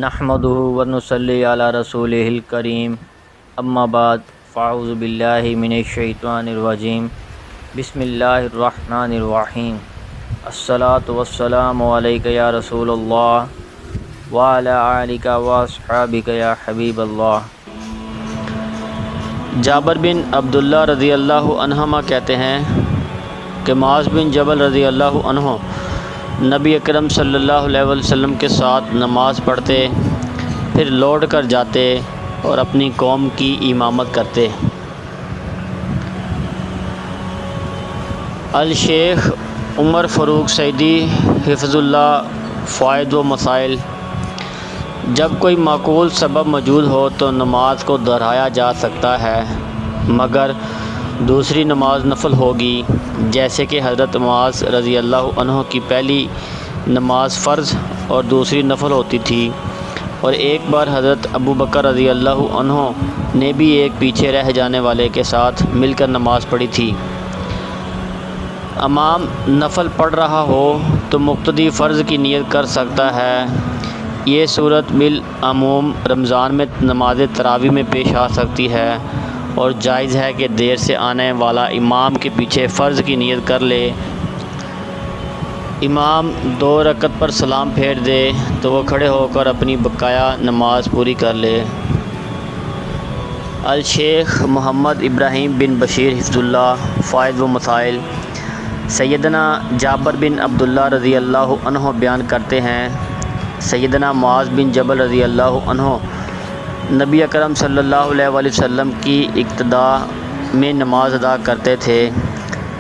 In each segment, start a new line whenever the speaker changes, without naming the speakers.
نحمدہ ونصلی علی رسولہ الکریم اما بعد فاعوذ باللہ من الشیطان الرجیم بسم اللہ الرحمن الرحیم الصلاۃ والسلام علیک یا رسول اللہ وعلی آلک واصحابک یا حبیب اللہ۔ جابر بن عبداللہ رضی اللہ عنہما کہتے ہیں کہ معاذ بن جبل رضی اللہ عنہ نبی اکرم صلی اللہ علیہ وسلم کے ساتھ نماز پڑھتے، پھر لوٹ کر جاتے اور اپنی قوم کی امامت کرتے۔ الشیخ عمر فاروق سعیدی حفظ اللہ فوائد و مسائل: جب کوئی معقول سبب موجود ہو تو نماز کو دہرایا جا سکتا ہے، مگر دوسری نماز نفل ہوگی، جیسے کہ حضرت معاذ رضی اللہ عنہ کی پہلی نماز فرض اور دوسری نفل ہوتی تھی، اور ایک بار حضرت ابو بکر رضی اللہ عنہ نے بھی ایک پیچھے رہ جانے والے کے ساتھ مل کر نماز پڑھی تھی۔ امام نفل پڑھ رہا ہو تو مقتدی فرض کی نیت کر سکتا ہے۔ یہ صورت بالعموم رمضان میں نماز تراویح میں پیش آ سکتی ہے، اور جائز ہے کہ دیر سے آنے والا امام کے پیچھے فرض کی نیت کر لے۔ امام 2 رکعت پر سلام پھیر دے تو وہ کھڑے ہو کر اپنی بقایا نماز پوری کر لے۔ الشیخ محمد ابراہیم بن بشیر حفظ اللہ فوائد و مسائل: سیدنا جابر بن عبداللہ رضی اللہ عنہ بیان کرتے ہیں، سیدنا معاذ بن جبل رضی اللہ عنہ نبی اکرم صلی اللہ علیہ وسلم کی اقتداء میں نماز ادا کرتے تھے،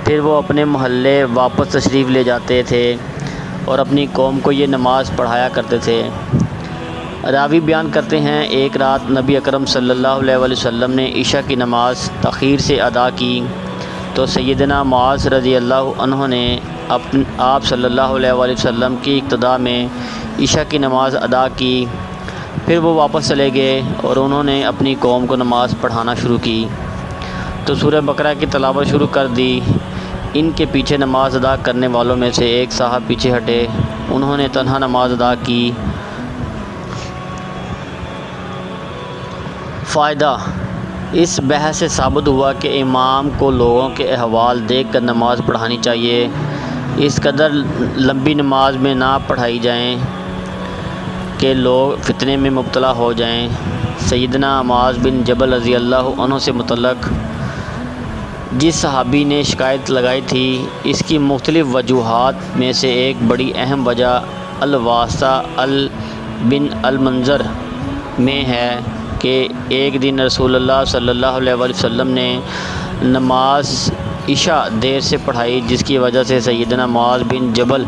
پھر وہ اپنے محلے واپس تشریف لے جاتے تھے اور اپنی قوم کو یہ نماز پڑھایا کرتے تھے۔ راوی بیان کرتے ہیں، ایک رات نبی اکرم صلی اللہ علیہ وسلم نے عشاء کی نماز تاخیر سے ادا کی، تو سیدنا معاذ رضی اللہ عنہ نے آپ صلی اللہ علیہ وسلم کی اقتداء میں عشاء کی نماز ادا کی، پھر وہ واپس چلے گئے اور انہوں نے اپنی قوم کو نماز پڑھانا شروع کی، تو سورہ بقرہ کی تلاوت شروع کر دی۔ ان کے پیچھے نماز ادا کرنے والوں میں سے ایک صاحب پیچھے ہٹے، انہوں نے تنہا نماز ادا کی۔ فائدہ: اس بحث سے ثابت ہوا کہ امام کو لوگوں کے احوال دیکھ کر نماز پڑھانی چاہیے، اس قدر لمبی نماز میں نہ پڑھائی جائیں کہ لوگ فتنے میں مبتلا ہو جائیں۔ سیدنا معاذ بن جبل رضی اللہ عنہ سے متعلق جس صحابی نے شکایت لگائی تھی، اس کی مختلف وجوہات میں سے ایک بڑی اہم وجہ الواسطہ بن المنظر میں ہے کہ ایک دن رسول اللہ صلی اللہ علیہ وسلم نے نماز عشاء دیر سے پڑھائی، جس کی وجہ سے سیدنا معاذ بن جبل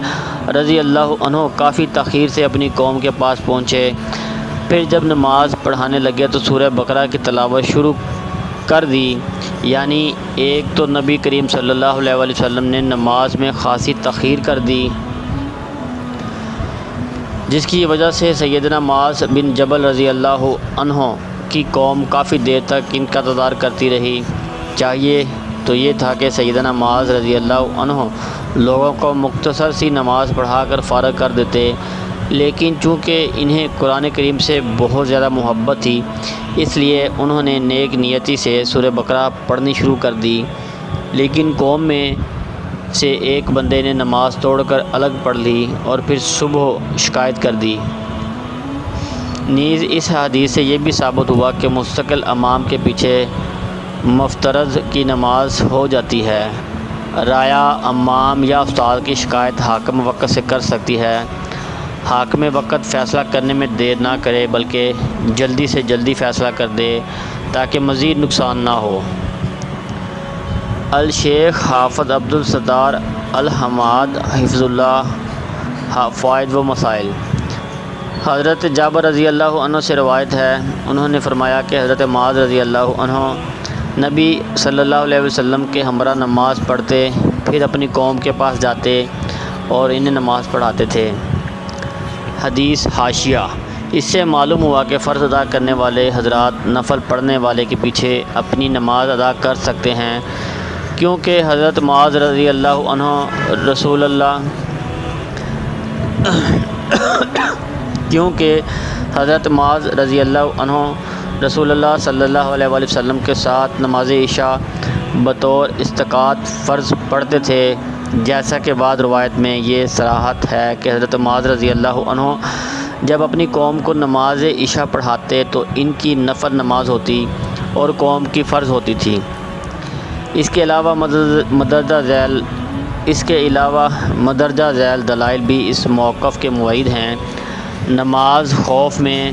رضی اللہ عنہ کافی تاخیر سے اپنی قوم کے پاس پہنچے۔ پھر جب نماز پڑھانے لگے تو سورہ بقرہ کی تلاوت شروع کر دی، یعنی ایک تو نبی کریم صلی اللہ علیہ وسلم نے نماز میں خاصی تاخیر کر دی، جس کی وجہ سے سیدنا معاذ بن جبل رضی اللہ عنہ کی قوم کافی دیر تک ان کا انتظار کرتی رہی۔ چاہیے تو یہ تھا کہ سیدنا معاذ رضی اللہ عنہ لوگوں کو مختصر سی نماز پڑھا کر فارغ کر دیتے، لیکن چونکہ انہیں قرآن کریم سے بہت زیادہ محبت تھی، اس لیے انہوں نے نیک نیتی سے سورہ بقرہ پڑھنی شروع کر دی، لیکن قوم میں سے ایک بندے نے نماز توڑ کر الگ پڑھ لی اور پھر صبح شکایت کر دی۔ نیز اس حدیث سے یہ بھی ثابت ہوا کہ مستقل امام کے پیچھے مفترض کی نماز ہو جاتی ہے۔ رایا، امام یا استاد کی شکایت حاکم وقت سے کر سکتی ہے۔ حاکم وقت فیصلہ کرنے میں دیر نہ کرے بلکہ جلدی سے جلدی فیصلہ کر دے تاکہ مزید نقصان نہ ہو۔ الشیخ حافظ عبد الستار الحماد حفظ اللہ فوائد و مسائل: حضرت جابر رضی اللہ عنہ سے روایت ہے، انہوں نے فرمایا کہ حضرت معاذ رضی اللہ عنہ نبی صلی اللہ علیہ وسلم کے ہمراہ نماز پڑھتے، پھر اپنی قوم کے پاس جاتے اور انہیں نماز پڑھاتے تھے۔ حدیث حاشیہ: اس سے معلوم ہوا کہ فرض ادا کرنے والے حضرات نفل پڑھنے والے کے پیچھے اپنی نماز ادا کر سکتے ہیں، کیونکہ حضرت معاذ رضی اللہ عنہ حضرت معاذ رضی اللہ عنہ رسول اللہ صلی اللہ علیہ وآلہ وسلم کے ساتھ نماز عشاء بطور استقاعت فرض پڑھتے تھے، جیسا کہ بعض روایت میں یہ صراحت ہے کہ حضرت معاذ رضی اللہ عنہ جب اپنی قوم کو نماز عشاء پڑھاتے تو ان کی نفل نماز ہوتی اور قوم کی فرض ہوتی تھی۔ اس کے علاوہ مدرجہ ذیل دلائل بھی اس موقف کے مؤید ہیں۔ نماز خوف میں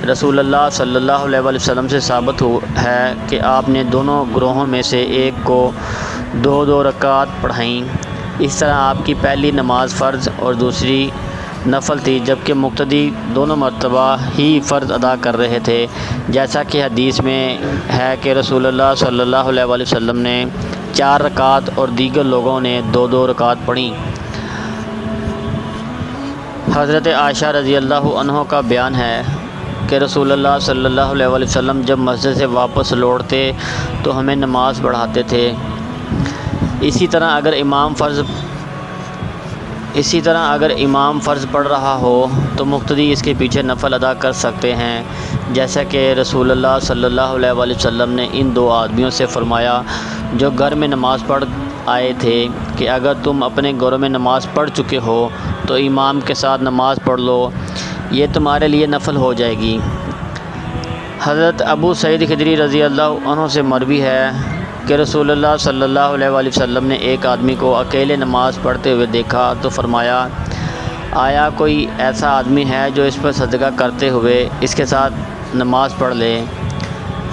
رسول اللہ صلی اللہ علیہ وآلہ وسلم سے ثابت ہے کہ آپ نے دونوں گروہوں میں سے ایک کو 2 رکعات پڑھائیں۔ اس طرح آپ کی پہلی نماز فرض اور دوسری نفل تھی، جبکہ مقتدی دونوں مرتبہ ہی فرض ادا کر رہے تھے، جیسا کہ حدیث میں ہے کہ رسول اللہ صلی اللہ علیہ وآلہ وسلم نے 4 رکعات اور دیگر لوگوں نے 2 رکعات پڑھیں۔ حضرت عائشہ رضی اللہ عنہ کا بیان ہے کہ رسول اللہ صلی اللہ علیہ وآلہ وسلم جب مسجد سے واپس لوٹتے تو ہمیں نماز پڑھاتے تھے۔ اسی طرح اگر امام فرض پڑھ رہا ہو تو مقتدی اس کے پیچھے نفل ادا کر سکتے ہیں، جیسا کہ رسول اللہ صلی اللہ علیہ وآلہ وسلم نے ان 2 آدمیوں سے فرمایا جو گھر میں نماز پڑھ آئے تھے کہ اگر تم اپنے گھروں میں نماز پڑھ چکے ہو تو امام کے ساتھ نماز پڑھ لو، یہ تمہارے لیے نفل ہو جائے گی۔ حضرت ابو سعید خدری رضی اللہ عنہ سے مروی ہے کہ رسول اللہ صلی اللہ علیہ وآلہ وسلم نے ایک آدمی کو اکیلے نماز پڑھتے ہوئے دیکھا تو فرمایا، آیا کوئی ایسا آدمی ہے جو اس پر صدقہ کرتے ہوئے اس کے ساتھ نماز پڑھ لے؟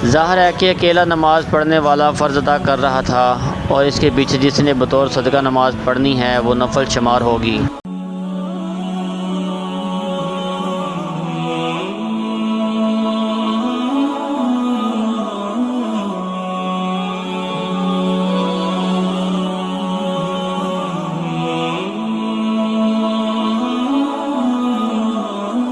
ظاہر ہے کہ اکیلا نماز پڑھنے والا فرض ادا کر رہا تھا اور اس کے پیچھے جس نے بطور صدقہ نماز پڑھنی ہے وہ نفل شمار ہوگی۔